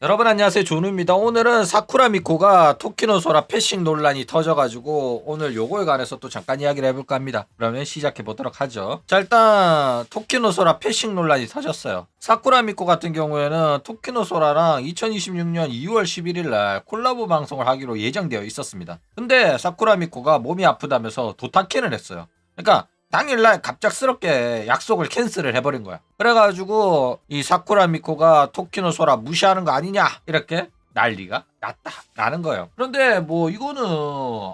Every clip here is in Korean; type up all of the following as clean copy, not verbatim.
여러분 안녕하세요, 조누입니다. 오늘은 사쿠라 미코가 토키노소라 패싱 논란이 터져가지고 오늘 요거에 관해서 또 잠깐 이야기를 해볼까 합니다. 그러면 시작해 보도록 하죠. 자, 일단 토키노소라 패싱 논란이 터졌어요. 사쿠라 미코 같은 경우에는 토키노소라랑 2026년 2월 11일 날 콜라보 방송을 하기로 예정되어 있었습니다. 근데 사쿠라 미코가 몸이 아프다면서 도타켄을 했어요. 그러니까 당일날 갑작스럽게 약속을 캔슬을 해버린 거야. 그래가지고 이 사쿠라 미코가 토키노소라 무시하는 거 아니냐 이렇게 난리가 났다라는 거예요. 그런데 뭐 이거는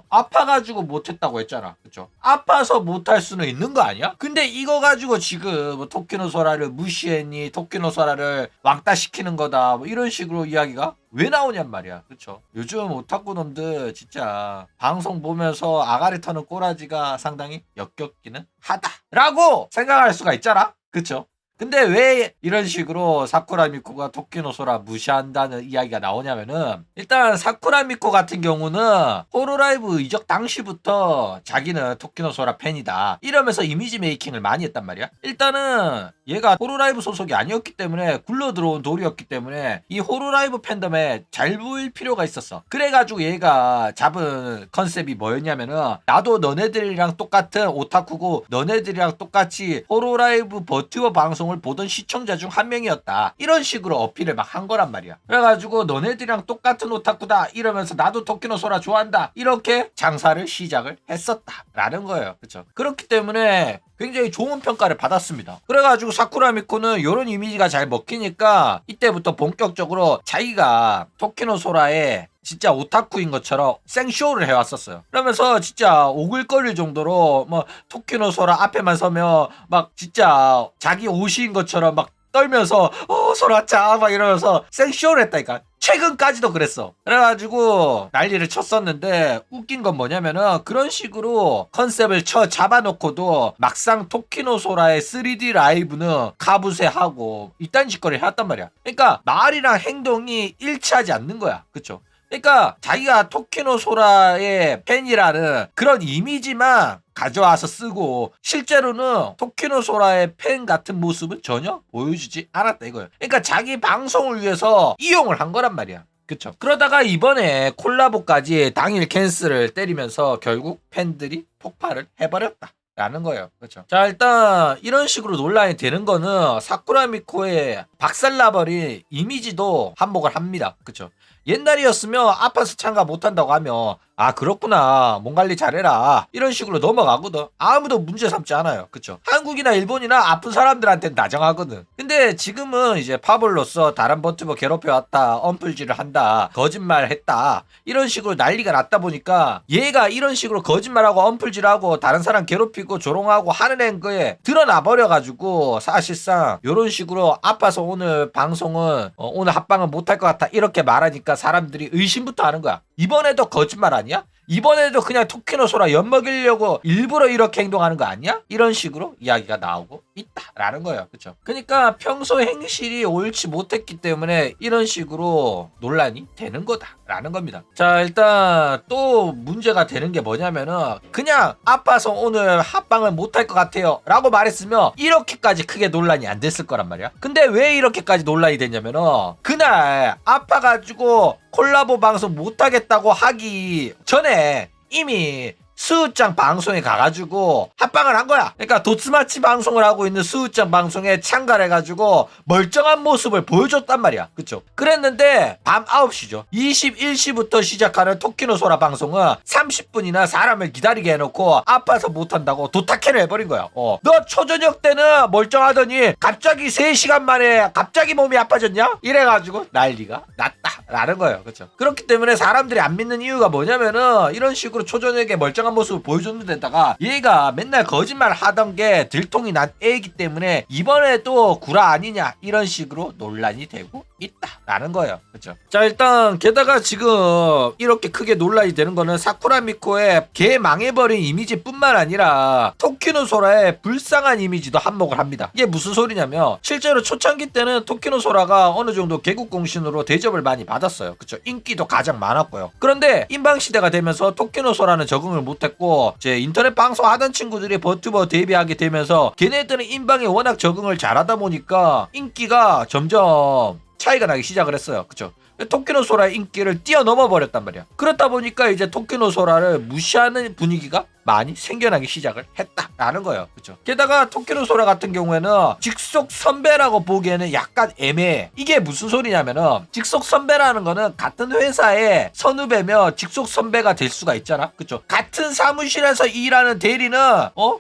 아파가지고 못했다고 했잖아, 그쵸? 아파서 못할 수는 있는 거 아니야? 근데 이거 가지고 지금 뭐 토키노소라를 무시했니, 토키노소라를 왕따시키는 거다, 뭐 이런 식으로 이야기가 왜 나오냔 말이야, 그쵸? 요즘 오타쿠 놈들 진짜 방송 보면서 아가리 터는 꼬라지가 상당히 역겹기는 하다라고 생각할 수가 있잖아, 그쵸? 근데 왜 이런 식으로 사쿠라 미코가 토키노소라 무시한다는 이야기가 나오냐면은, 일단 사쿠라 미코 같은 경우는 호로라이브 이적 당시부터 자기는 토키노소라 팬이다 이러면서 이미지 메이킹을 많이 했단 말이야. 일단은 얘가 호로라이브 소속이 아니었기 때문에, 굴러 들어온 돌이었기 때문에 이 호로라이브 팬덤에 잘 보일 필요가 있었어. 그래가지고 얘가 잡은 컨셉이 뭐였냐면은, 나도 너네들이랑 똑같은 오타쿠고 너네들이랑 똑같이 호로라이브 버튜버 방송을 보던 시청자 중 한 명이었다, 이런 식으로 어필을 막 한 거란 말이야. 그래가지고 너네들이랑 똑같은 오타쿠다 이러면서 나도 토키노소라 좋아한다 이렇게 장사를 시작을 했었다라는 거예요, 그쵸? 그렇기 때문에 굉장히 좋은 평가를 받았습니다. 그래가지고 사쿠라 미코는 이런 이미지가 잘 먹히니까 이때부터 본격적으로 자기가 토키노소라의 진짜 오타쿠인 것처럼 생쇼를 해왔었어요. 그러면서 진짜 오글거릴 정도로 뭐 토키노소라 앞에만 서면 막 진짜 자기 옷인 것처럼 막 떨면서 소라짱 막 이러면서 생쇼를 했다니까. 최근까지도 그랬어. 그래가지고 난리를 쳤었는데, 웃긴 건 뭐냐면은 그런 식으로 컨셉을 잡아놓고도 막상 토키노소라의 3D 라이브는 가부세하고 이딴 짓거리를 해왔단 말이야. 그러니까 말이랑 행동이 일치하지 않는 거야, 그쵸? 그러니까 자기가 토키노소라의 팬이라는 그런 이미지만 가져와서 쓰고, 실제로는 토키노소라의 팬 같은 모습은 전혀 보여주지 않았다 이거예요. 그러니까 자기 방송을 위해서 이용을 한 거란 말이야, 그쵸? 그러다가 이번에 콜라보까지 당일 캔슬을 때리면서 결국 팬들이 폭발을 해버렸다 라는 거예요, 그렇죠? 자, 일단 이런 식으로 논란이 되는 거는 사쿠라 미코의 박살나버린 이미지도 한몫을 합니다, 그렇죠? 옛날이었으면 아파서 참가 못한다고 하면 아 그렇구나, 몸 관리 잘해라 이런 식으로 넘어가거든. 아무도 문제 삼지 않아요, 그쵸? 한국이나 일본이나 아픈 사람들한테는 다정하거든. 근데 지금은 이제 파벌로서 다른 버튜버 괴롭혀왔다, 언플질을 한다, 거짓말했다 이런 식으로 난리가 났다 보니까 얘가 이런 식으로 거짓말하고 언플질하고 다른 사람 괴롭히고 조롱하고 하는 거에 드러나 버려가지고, 사실상 이런 식으로 아파서 오늘 방송은 오늘 합방은 못할 것 같아 이렇게 말하니까 사람들이 의심부터 하는 거야. 이번에도 거짓말 아니야? 이번에도 그냥 토키노소라 엿먹이려고 일부러 이렇게 행동하는 거 아니야? 이런 식으로 이야기가 나오고 있다라는 거예요, 그쵸? 그러니까 평소 행실이 옳지 못했기 때문에 이런 식으로 논란이 되는 거다라는 겁니다. 자, 일단 또 문제가 되는 게 뭐냐면은, 그냥 아파서 오늘 합방을 못할 것 같아요 라고 말했으면 이렇게까지 크게 논란이 안 됐을 거란 말이야. 근데 왜 이렇게까지 논란이 됐냐면은, 그날 아파가지고 콜라보 방송 못하겠다고 하기 전에 이미 수우짱 방송에 가가지고 합방을 한 거야. 그러니까 도츠마치 방송을 하고 있는 수우짱 방송에 참가를 해가지고 멀쩡한 모습을 보여줬단 말이야, 그쵸? 그랬는데 밤 9시죠 21시부터 시작하는 토키노소라 방송은 30분이나 사람을 기다리게 해놓고 아파서 못한다고 도타켄을 해버린 거야. 너 초저녁 때는 멀쩡하더니 갑자기 3시간 만에 갑자기 몸이 아파졌냐? 이래가지고 난리가 났다라는 거예요, 그쵸? 그렇기 때문에 사람들이 안 믿는 이유가 뭐냐면은, 이런 식으로 초저녁에 멀쩡한 모습을 보여줬는 데다가 얘가 맨날 거짓말 하던 게 들통이 난 애이기 때문에 이번에도 구라 아니냐 이런 식으로 논란이 되고 있다라는 거예요, 그렇죠? 자, 일단 게다가 지금 이렇게 크게 논란이 되는 거는 사쿠라 미코의 개 망해버린 이미지뿐만 아니라 토키노소라의 불쌍한 이미지도 한몫을 합니다. 이게 무슨 소리냐면, 실제로 초창기 때는 토키노소라가 어느 정도 개국공신으로 대접을 많이 받았어요, 그렇죠? 인기도 가장 많았고요. 그런데 인방시대가 되면서 토키노소라는 적응을 못했고, 이제 인터넷 방송 하던 친구들이 버튜버 데뷔하게 되면서 걔네들은 인방에 워낙 적응을 잘하다 보니까 인기가 점점 차이가 나기 시작을 했어요. 그쵸? 토키노 소라의 인기를 뛰어넘어 버렸단 말이야. 그렇다 보니까 이제 토키노 소라를 무시하는 분위기가 많이 생겨나기 시작을 했다라는 거예요. 그쵸? 게다가 토키노 소라 같은 경우에는 직속 선배라고 보기에는 약간 애매해. 이게 무슨 소리냐면은 직속 선배라는 거는 같은 회사의 선후배며 직속 선배가 될 수가 있잖아. 그쵸? 같은 사무실에서 일하는 대리는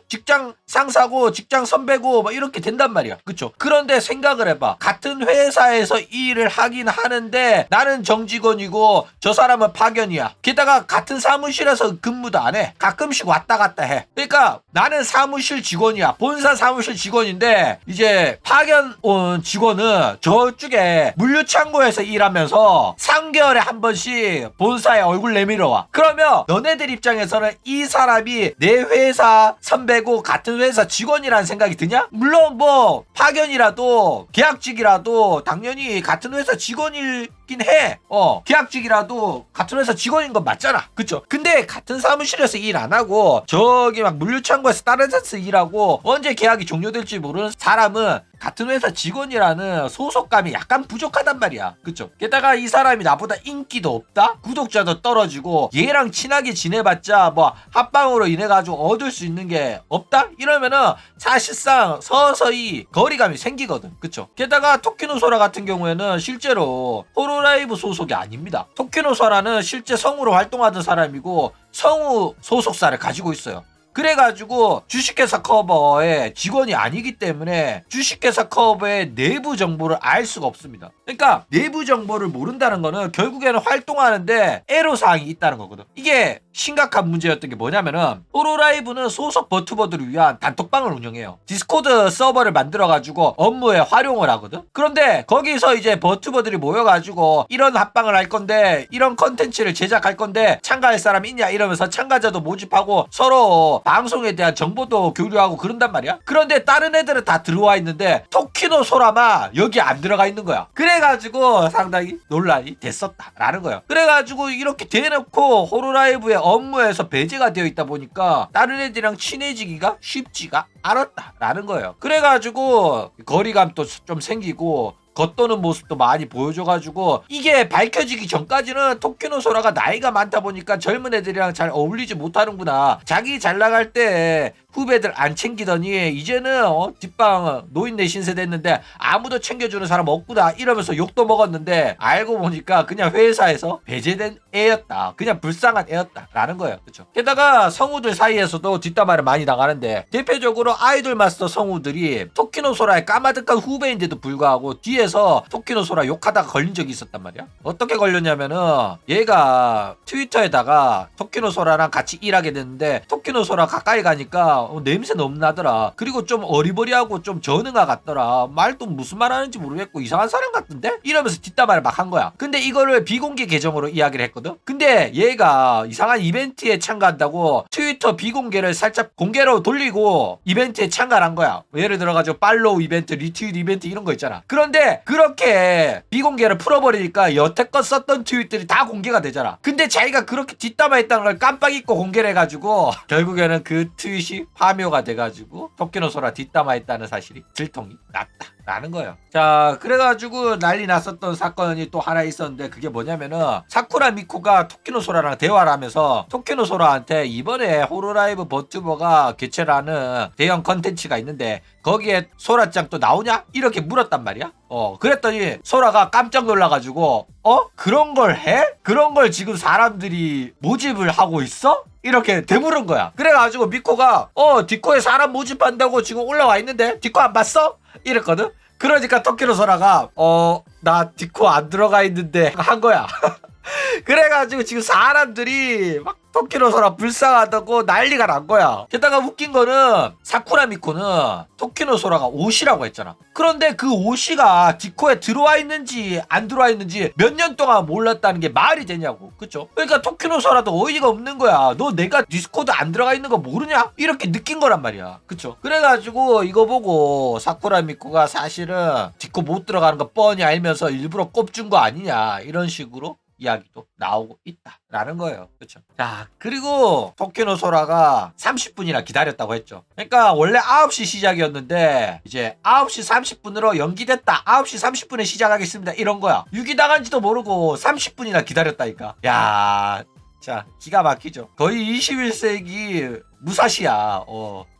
직장 상사고 직장 선배고 뭐 이렇게 된단 말이야. 그쵸? 그런데 생각을 해봐. 같은 회사에서 일을 하긴 하는데 나는 정직원이고 저 사람은 파견이야. 게다가 같은 사무실에서 근무도 안 해. 가끔씩 왔다 갔다 해. 그러니까 나는 사무실 직원이야. 본사 사무실 직원인데 이제 파견 온 직원은 저쪽에 물류창고에서 일하면서 3개월에 한 번씩 본사에 얼굴 내밀어 와. 그러면 너네들 입장에서는 이 사람이 내 회사 선배고 같은 회사 직원이라는 생각이 드냐? 물론 뭐 파견이라도 계약직이라도 당연히 같은 회사 직원이긴 해. 계약직이라도 같은 회사 직원인 건 맞잖아. 그쵸? 근데 같은 사무실에서 일 안 하고 저기 막 물류창고에서 다른 데서 일하고 언제 계약이 종료될지 모르는 사람은 같은 회사 직원이라는 소속감이 약간 부족하단 말이야. 그쵸? 게다가 이 사람이 나보다 인기도 없다? 구독자도 떨어지고 얘랑 친하게 지내봤자 뭐 합방으로 인해가지고 얻을 수 있는 게 없다? 이러면은 사실상 서서히 거리감이 생기거든. 그쵸? 게다가 토키노 소라 같은 경우에는 실제로 호로라이브 소속이 아닙니다. 토키노 소라는 실제 성우로 활동하던 사람이고 성우 소속사를 가지고 있어요. 그래가지고 주식회사 커버의 직원이 아니기 때문에 주식회사 커버의 내부 정보를 알 수가 없습니다. 그러니까 내부 정보를 모른다는 거는 결국에는 활동하는데 애로사항이 있다는 거거든. 이게 심각한 문제였던 게 뭐냐면은 호로라이브는 소속 버튜버들을 위한 단톡방을 운영해요. 디스코드 서버를 만들어가지고 업무에 활용을 하거든. 그런데 거기서 이제 버튜버들이 모여가지고 이런 합방을 할 건데 이런 컨텐츠를 제작할 건데 참가할 사람 있냐 이러면서 참가자도 모집하고 서로 방송에 대한 정보도 교류하고 그런단 말이야. 그런데 다른 애들은 다 들어와 있는데 토키노 소라만 여기 안 들어가 있는 거야. 그래가지고 상당히 논란이 됐었다라는 거야. 그래가지고 이렇게 대놓고 호로라이브의 업무에서 배제가 되어 있다 보니까 다른 애들이랑 친해지기가 쉽지가 않았다라는 거예요. 그래가지고 거리감도 좀 생기고 겉도는 모습도 많이 보여줘가지고 이게 밝혀지기 전까지는 토키노 소라가 나이가 많다 보니까 젊은 애들이랑 잘 어울리지 못하는구나. 자기 잘 나갈 때 후배들 안 챙기더니 이제는 뒷방 노인네 신세 됐는데 아무도 챙겨주는 사람 없구나 이러면서 욕도 먹었는데 알고 보니까 그냥 회사에서 배제된 애였다. 그냥 불쌍한 애였다 라는 거예요. 그쵸? 게다가 성우들 사이에서도 뒷담화를 많이 나가는데 대표적으로 아이돌 마스터 성우들이 토키노 소라의 까마득한 후배인데도 불구하고 뒤에서 토키노 소라 욕하다가 걸린 적이 있었단 말이야. 어떻게 걸렸냐면은 얘가 트위터에다가 토키노 소라랑 같이 일하게 됐는데 토키노 소라 가까이 가니까 냄새 너무 나더라. 그리고 좀 어리버리하고 좀 전응아 같더라. 말도 무슨 말 하는지 모르겠고 이상한 사람 같던데? 이러면서 뒷담화를 막 한 거야. 근데 이거를 비공개 계정으로 이야기를 했거든? 근데 얘가 이상한 이벤트에 참가한다고 트위터 비공개를 살짝 공개로 돌리고 이벤트에 참가를 한 거야. 예를 들어가지고 팔로우 이벤트, 리트윗 이벤트 이런 거 있잖아. 그런데 그렇게 비공개를 풀어버리니까 여태껏 썼던 트윗들이 다 공개가 되잖아. 근데 자기가 그렇게 뒷담화했다는 걸 깜빡 잊고 공개를 해가지고 결국에는 그 트윗이 파묘가 돼가지고 토키노 소라 뒷담화했다는 사실이 들통이 났다라는 거예요. 자, 그래가지고 난리 났었던 사건이 또 하나 있었는데 그게 뭐냐면은 사쿠라 미코가 토키노 소라랑 대화를 하면서 토키노 소라한테 이번에 호로라이브 버튜버가 개최를 하는 대형 컨텐츠가 있는데 거기에 소라짱 또 나오냐? 이렇게 물었단 말이야. 그랬더니 소라가 깜짝 놀라가지고 그런 걸 해? 그런 걸 지금 사람들이 모집을 하고 있어? 이렇게 되물은 거야. 그래가지고 미코가 디코에 사람 모집한다고 지금 올라와 있는데 디코 안 봤어? 이랬거든. 그러니까 토키노 소라가 나 디코 안 들어가 있는데 한 거야. 그래가지고 지금 사람들이 막 토키노 소라 불쌍하다고 난리가 난 거야. 게다가 웃긴 거는 사쿠라 미코는 토키노 소라가 오시라고 했잖아. 그런데 그 오시가 디코에 들어와 있는지 안 들어와 있는지 몇 년 동안 몰랐다는 게 말이 되냐고. 그쵸? 그러니까 토키노 소라도 어이가 없는 거야. 너 내가 디스코드 안 들어가 있는 거 모르냐? 이렇게 느낀 거란 말이야. 그쵸? 그래가지고 이거 보고 사쿠라 미코가 사실은 디코 못 들어가는 거 뻔히 알면서 일부러 꼽준 거 아니냐 이런 식으로 이야기도 나오고 있다라는 거예요. 그렇죠? 자, 그리고 토키노 소라가 30분이나 기다렸다고 했죠. 그러니까 원래 9시 시작이었는데 이제 9시 30분으로 연기됐다. 9시 30분에 시작하겠습니다. 이런 거야. 유기당한지도 모르고 30분이나 기다렸다니까. 야, 자, 기가 막히죠. 거의 21세기 무사시야.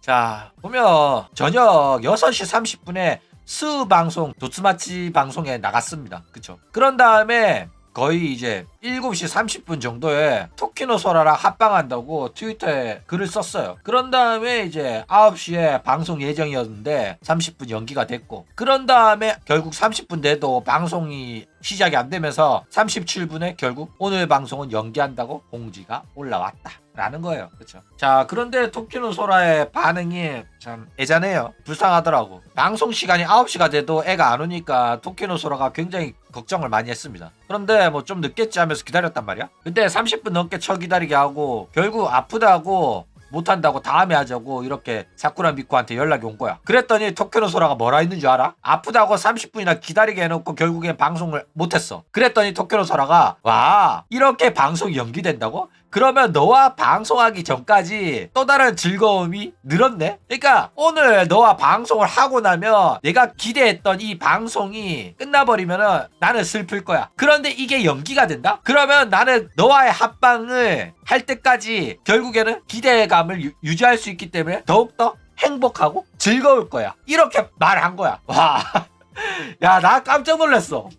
자, 보면 저녁 6시 30분에 스 방송, 도츠마치 방송에 나갔습니다. 그쵸? 그런 다음에 거의 이제 7시 30분 정도에 토키노 소라랑 합방한다고 트위터에 글을 썼어요. 그런 다음에 이제 9시에 방송 예정이었는데 30분 연기가 됐고, 그런 다음에 결국 30분 돼도 방송이 시작이 안 되면서 37분에 결국 오늘 방송은 연기한다고 공지가 올라왔다 라는 거예요. 그렇죠? 자, 그런데 토키노 소라의 반응이 참 애잔해요. 불쌍하더라고. 방송 시간이 9시가 돼도 애가 안 오니까 토키노 소라가 굉장히 걱정을 많이 했습니다. 그런데 뭐 좀 늦겠지 하면서 기다렸단 말이야. 근데 30분 넘게 쳐 기다리게 하고 결국 아프다고 못한다고 다음에 하자고 이렇게 사쿠라 미코한테 연락이 온 거야. 그랬더니 토키노 소라가 뭐라 했는 줄 알아? 아프다고 30분이나 기다리게 해놓고 결국엔 방송을 못했어. 그랬더니 토키노 소라가 와, 이렇게 방송이 연기된다고? 그러면 너와 방송하기 전까지 또 다른 즐거움이 늘었네? 그러니까 오늘 너와 방송을 하고 나면 내가 기대했던 이 방송이 끝나버리면 나는 슬플 거야. 그런데 이게 연기가 된다? 그러면 나는 너와의 합방을 할 때까지 결국에는 기대감을 유지할 수 있기 때문에 더욱더 행복하고 즐거울 거야. 이렇게 말한 거야. 와. 야, 나 깜짝 놀랐어.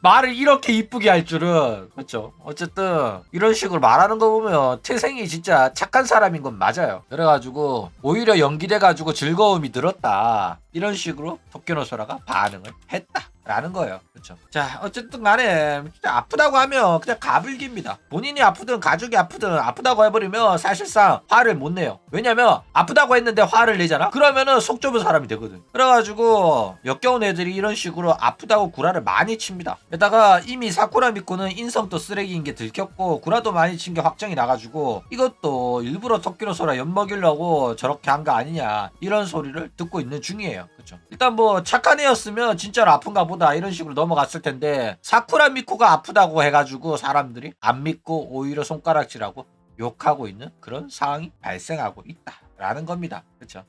말을 이렇게 이쁘게 할 줄은. 그렇죠. 어쨌든 이런 식으로 말하는 거 보면 태생이 진짜 착한 사람인 건 맞아요. 그래가지고 오히려 연기돼가지고 즐거움이 늘었다. 이런 식으로 토키노 소라가 반응을 했다 라는 거예요. 그렇죠. 자, 어쨌든 간에 진짜 아프다고 하면 그냥 가불기입니다. 본인이 아프든 가족이 아프든 아프다고 해버리면 사실상 화를 못 내요. 왜냐면 아프다고 했는데 화를 내잖아? 그러면은 속 좁은 사람이 되거든. 그래가지고 역겨운 애들이 이런 식으로 아프다고 구라를 많이 칩니다. 게다가 이미 사쿠라 미코는 인성도 쓰레기인 게 들켰고 구라도 많이 친 게 확정이 나가지고 이것도 일부러 토키노 소라 엿먹이려고 저렇게 한 거 아니냐 이런 소리를 듣고 있는 중이에요. 그렇죠. 일단 뭐 착한 애였으면 진짜로 아픈가 보다 이런 식으로 넘어갔을 텐데 사쿠라 미코가 아프다고 해가지고 사람들이 안 믿고 오히려 손가락질하고 욕하고 있는 그런 상황이 발생하고 있다라는 겁니다. 그렇죠.